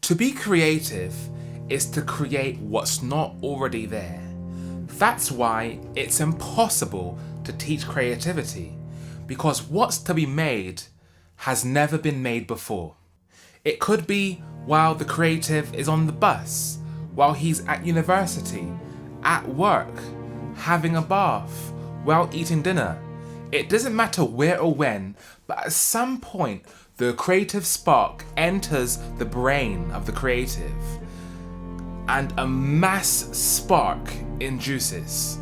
To be creative is to create what's not already there. That's why it's impossible to teach creativity, because what's to be made has never been made before. It could be while the creative is on the bus, while he's at university, at work, having a bath, while eating dinner. It doesn't matter where or when, but at some point the creative spark enters the brain of the creative and a mass spark induces.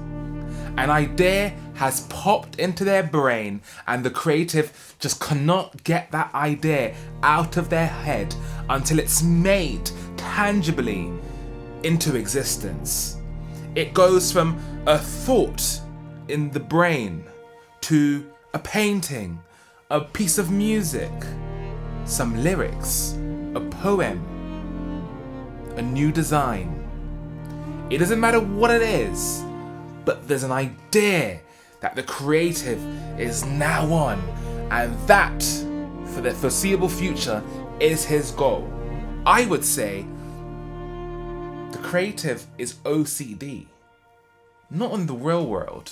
An idea has popped into their brain and the creative just cannot get that idea out of their head until it's made tangibly into existence. It goes from a thought in the brain to a painting, a piece of music, some lyrics, a poem, a new design. It doesn't matter what it is, but there's an idea that the creative is now on, and that, for the foreseeable future, is his goal. I would say the creative is OCD, not in the real world,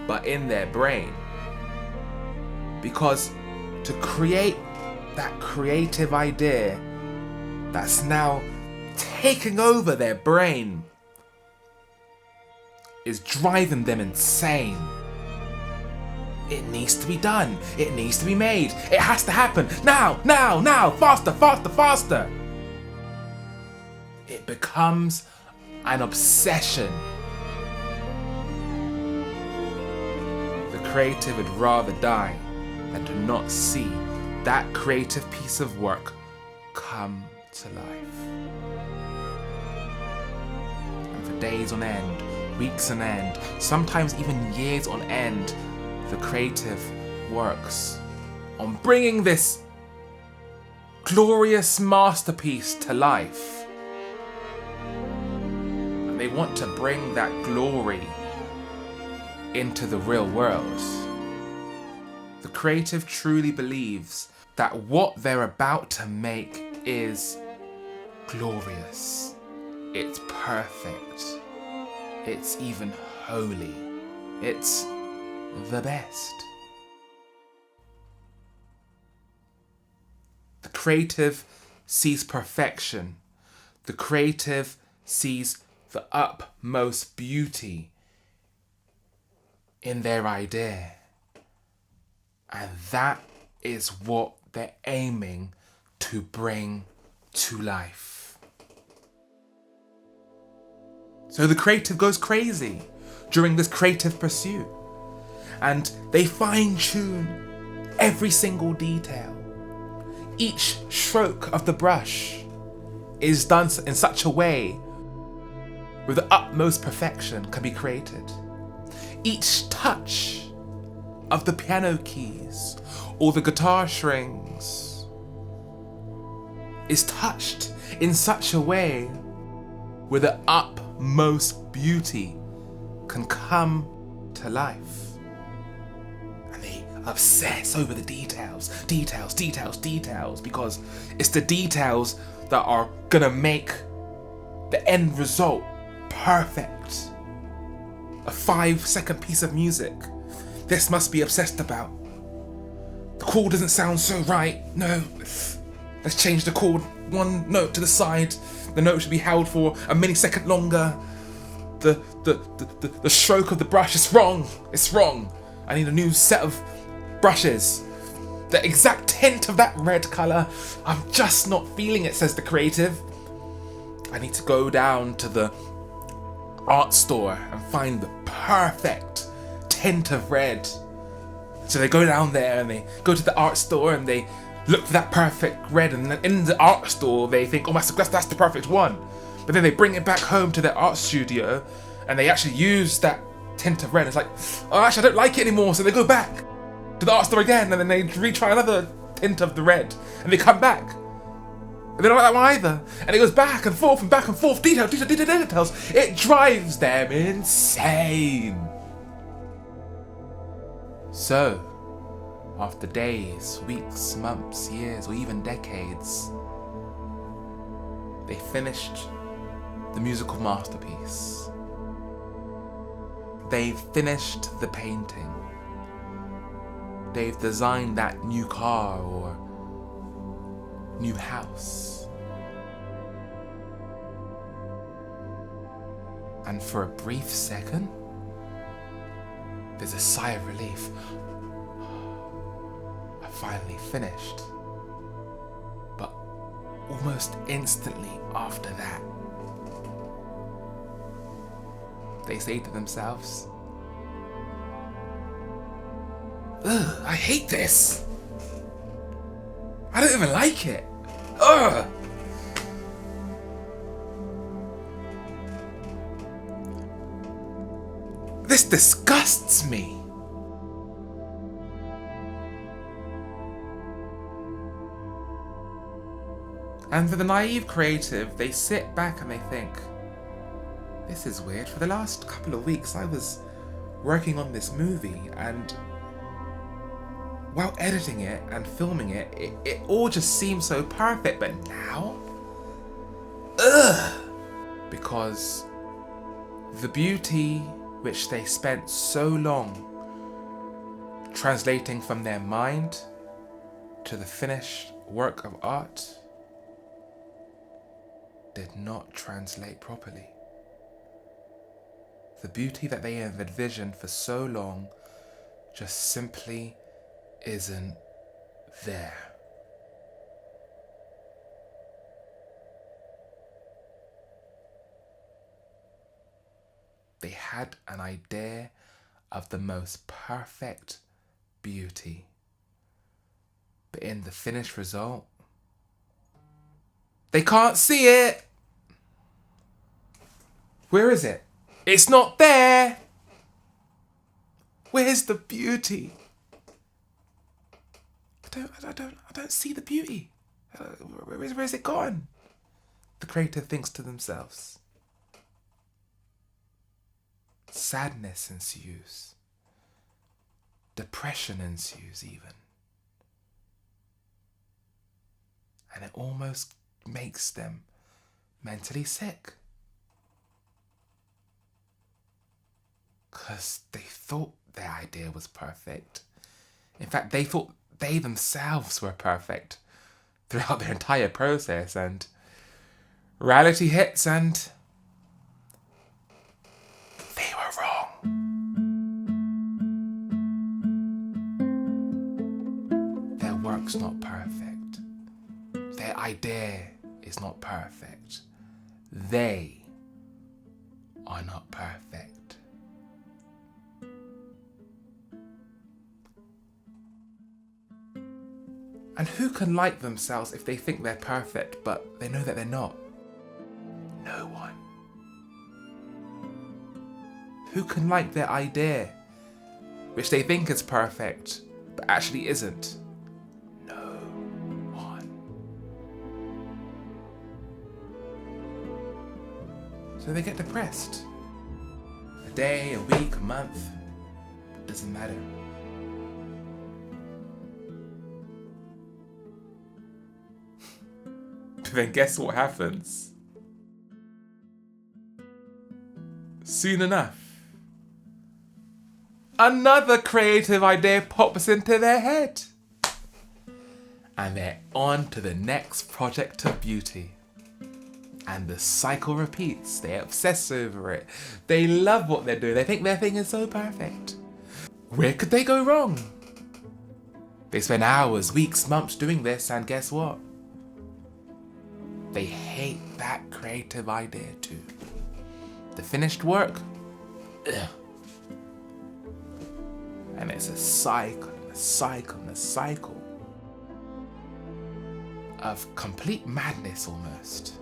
but in their brain. Because to create that creative idea that's now taking over their brain is driving them insane. It needs to be done. It needs to be made. It has to happen. Now, now, now. Faster, faster, faster. It becomes an obsession. The creative would rather die than to not see that creative piece of work come to life. And for days on end, weeks on end, sometimes even years on end, the creative works on bringing this glorious masterpiece to life. And they want to bring that glory into the real world. The creative truly believes that what they're about to make is glorious. It's perfect. It's even holy. It's the best. The creative sees perfection. The creative sees the utmost beauty in their idea. And that is what they're aiming to bring to life. So the creative goes crazy during this creative pursuit. And they fine-tune every single detail. Each stroke of the brush is done in such a way where the utmost perfection can be created. Each touch of the piano keys or the guitar strings is touched in such a way where the utmost beauty can come to life. And they obsess over the details, because it's the details that are gonna make the end result perfect. A 5-second piece of music. This must be obsessed about. The chord doesn't sound so right. No, let's change the chord 1 note to the side. The note should be held for a millisecond longer. The stroke of the brush is wrong. It's wrong. I need a new set of brushes. The exact tint of that red colour. I'm just not feeling it, says the creative. I need to go down to the art store and find the perfect tint of red. So they go down there and they go to the art store and they look for that perfect red, and then in the art store they think, oh, that's the perfect one. But then they bring it back home to their art studio and they actually use that tint of red. It's like, oh, actually I don't like it anymore. So they go back to the art store again and then they retry another tint of the red and they come back. And they don't like that one either. And it goes back and forth, details. It drives them insane. So, after days, weeks, months, years, or even decades, They finished the musical masterpiece. They've finished the painting. They've designed that new car or new house. And for a brief second, there's a sigh of relief. I finally finished. But almost instantly after that, they say to themselves, ugh, I hate this. I don't even like it. Ugh. This disgusts me. And for the naive creative, they sit back and they think, this is weird. For the last couple of weeks, I was working on this movie, and while editing it and filming it, it all just seemed so perfect. But now, ugh! Because the beauty which they spent so long translating from their mind to the finished work of art did not translate properly. The beauty that they have envisioned for so long just simply isn't there. They had an idea of the most perfect beauty, but in the finished result, they can't see it. Where is it? It's not there. Where's the beauty? I don't see the beauty. Where is it gone? The creator thinks to themselves. Sadness ensues. Depression ensues even. And it almost makes them mentally sick. Because they thought their idea was perfect. In fact, they thought they themselves were perfect throughout their entire process, and reality hits and they were wrong. Their work's not perfect. Their idea is not perfect. They are not perfect. And who can like themselves if they think they're perfect, but they know that they're not? No one. Who can like their idea, which they think is perfect, but actually isn't? No one. So they get depressed. A day, a week, a month, doesn't matter. Then guess what happens? Soon enough, another creative idea pops into their head. And they're on to the next project of beauty. And the cycle repeats. They obsess over it. They love what they're doing. They think their thing is so perfect. Where could they go wrong? They spend hours, weeks, months doing this, and guess what? They hate that creative idea too. The finished work, ugh. And it's a cycle, and a cycle, and a cycle of complete madness almost.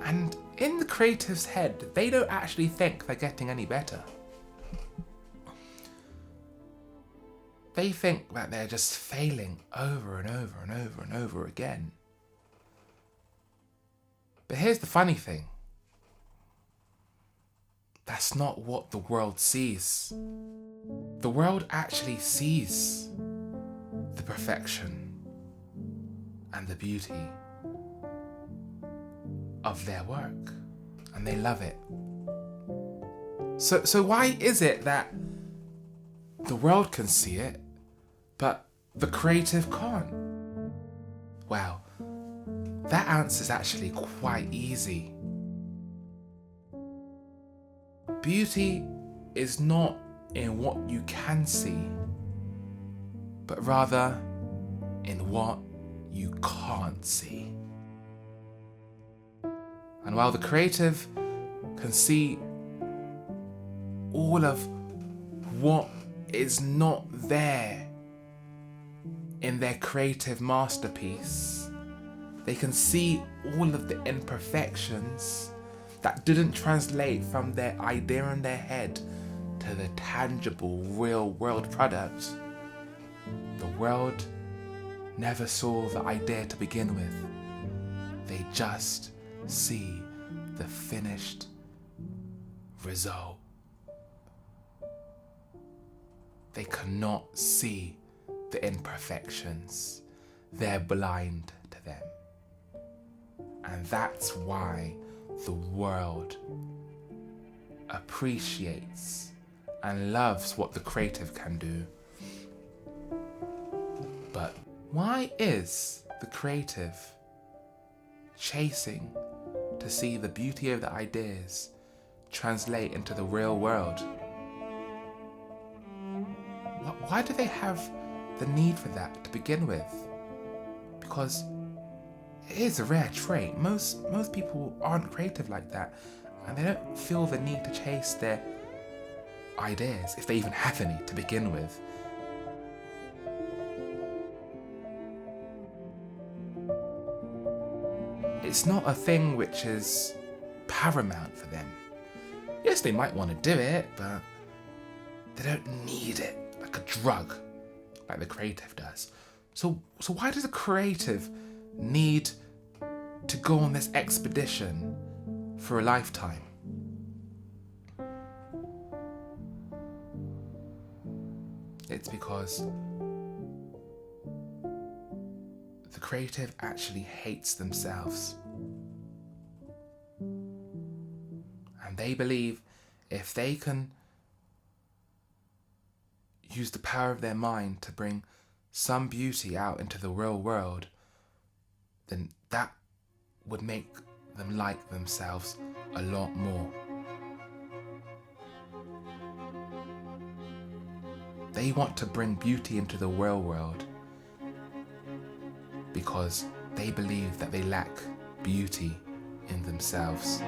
And in the creative's head, they don't actually think they're getting any better. They think that they're just failing over and over and over and over again. But here's the funny thing. That's not what the world sees. The world actually sees the perfection and the beauty. of their work, and they love it. So why is it that the world can see it, but the creative can't? Well, that answer is actually quite easy. Beauty is not in what you can see, but rather in what you can't see. And while the creative can see all of what is not there in their creative masterpiece, they can see all of the imperfections that didn't translate from their idea in their head to the tangible, real world product. The world never saw the idea to begin with. They just see the finished result. They cannot see the imperfections. They're blind to them. And that's why the world appreciates and loves what the creative can do. But why is the creative chasing to see the beauty of the ideas translate into the real world? Why do they have the need for that to begin with? Because it is a rare trait. Most people aren't creative like that, and they don't feel the need to chase their ideas, if they even have any to begin with. It's not a thing which is paramount for them. Yes, they might want to do it, but they don't need it like a drug, like the creative does. So why does the creative need to go on this expedition for a lifetime? It's because the creative actually hates themselves. And they believe if they can use the power of their mind to bring some beauty out into the real world, then that would make them like themselves a lot more. They want to bring beauty into the real world because they believe that they lack beauty in themselves.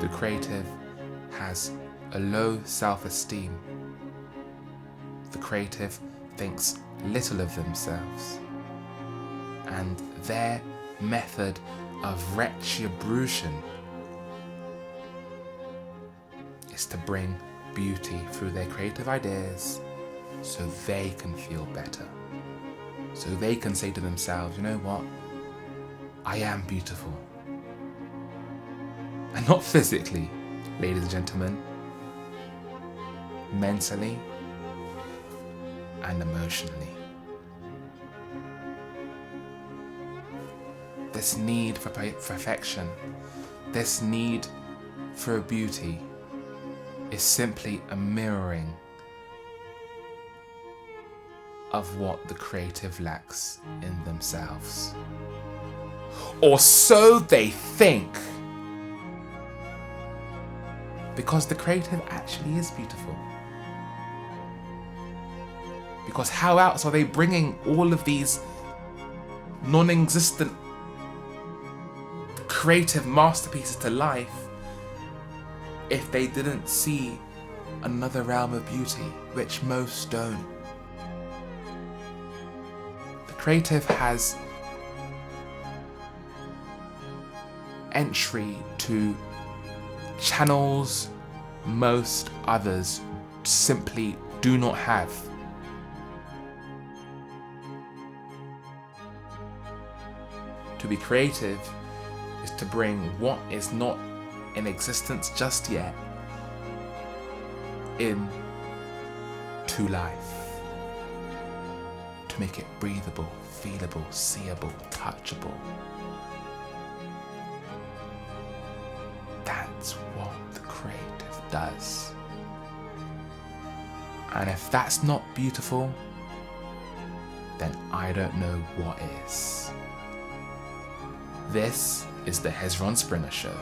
The creative has a low self-esteem. The creative thinks little of themselves, and their method of retribution is to bring beauty through their creative ideas so they can feel better. So they can say to themselves, you know what? I am beautiful. And not physically, ladies and gentlemen. Mentally and emotionally. This need for perfection, this need for beauty is simply a mirroring of what the creative lacks in themselves. Or so they think. Because the creative actually is beautiful. Because how else are they bringing all of these non-existent creative masterpieces to life if they didn't see another realm of beauty, which most don't? The creative has entry to channels most others simply do not have. To be creative is to bring what is not in existence just yet in to life. To make it breathable, feelable, seeable, touchable. That's what the creative does. And if that's not beautiful, then I don't know what is. This is the Hezron Springer Show.